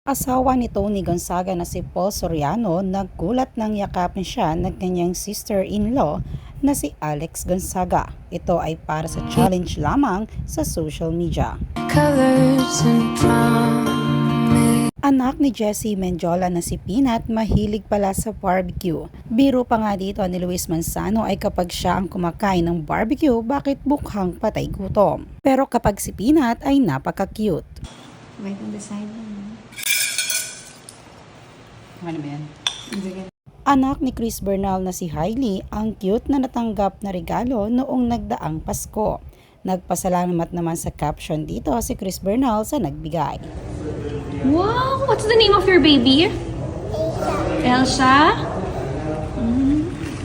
Asawa ni Tony Gonzaga na si Paul Soriano naggulat nang yakapin siya ng kanyang sister-in-law na si Alex Gonzaga. Ito ay para sa challenge lamang sa social media. Anak ni Jessie Menjola na si Peanut mahilig pala sa barbecue. Biro pa nga dito ni Luis Manzano ay kapag siya ang kumakain ng barbecue, bakit bukhang patay gutom. Pero kapag si Peanut ay napaka-cute. Wait on the side mo. Ano ba yan? Anak ni Chris Bernal na si Hailey ang cute na natanggap na regalo noong nagdaang Pasko. Nagpasalamat naman sa caption dito si Chris Bernal sa nagbigay. Wow! What's the name of your baby? Elsa?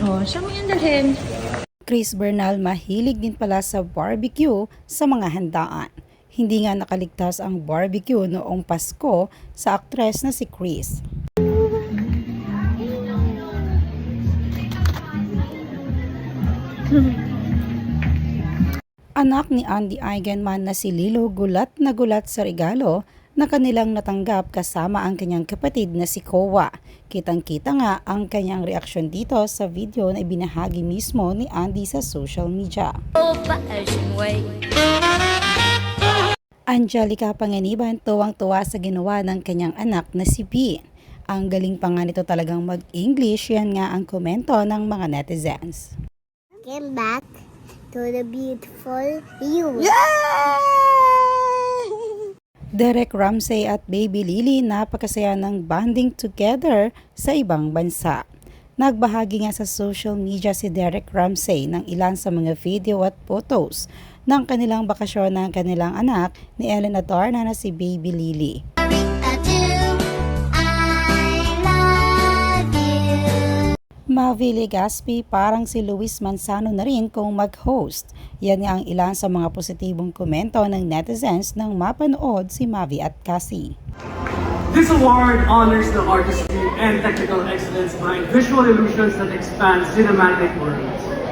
Oh, siya mo yan dalhin. Chris Bernal mahilig din pala sa barbecue sa mga handaan. Hindi nga nakaligtas ang barbecue noong Pasko sa aktres na si Chris. Anak ni Andy Eigenman na si Lilo gulat na gulat sa regalo na kanilang natanggap kasama ang kanyang kapatid na si Kowa. Kitang-kita nga ang kanyang reaksyon dito sa video na ibinahagi mismo ni Andy sa social media. Angelica Panganiban tuwang-tuwa sa ginawa ng kanyang anak na si B. Ang galing pa nga nito talagang mag-English, yan nga ang komento ng mga netizens. Came back to the beautiful you. Derek Ramsey at Baby Lily napakasaya ng bonding together sa ibang bansa. Nagbahagi nga sa social media si Derek Ramsey ng ilan sa mga video at photos ng kanilang bakasyon ng kanilang anak ni Ellen Adarna na si Baby Lily. Mavi Legaspi parang si Luis Manzano na rin kung mag-host. Yan nga ang ilan sa mga positibong komento ng netizens nang mapanood si Mavi at Cassie. This award honors the artistry and technical excellence behind visual illusions that expand cinematic worlds.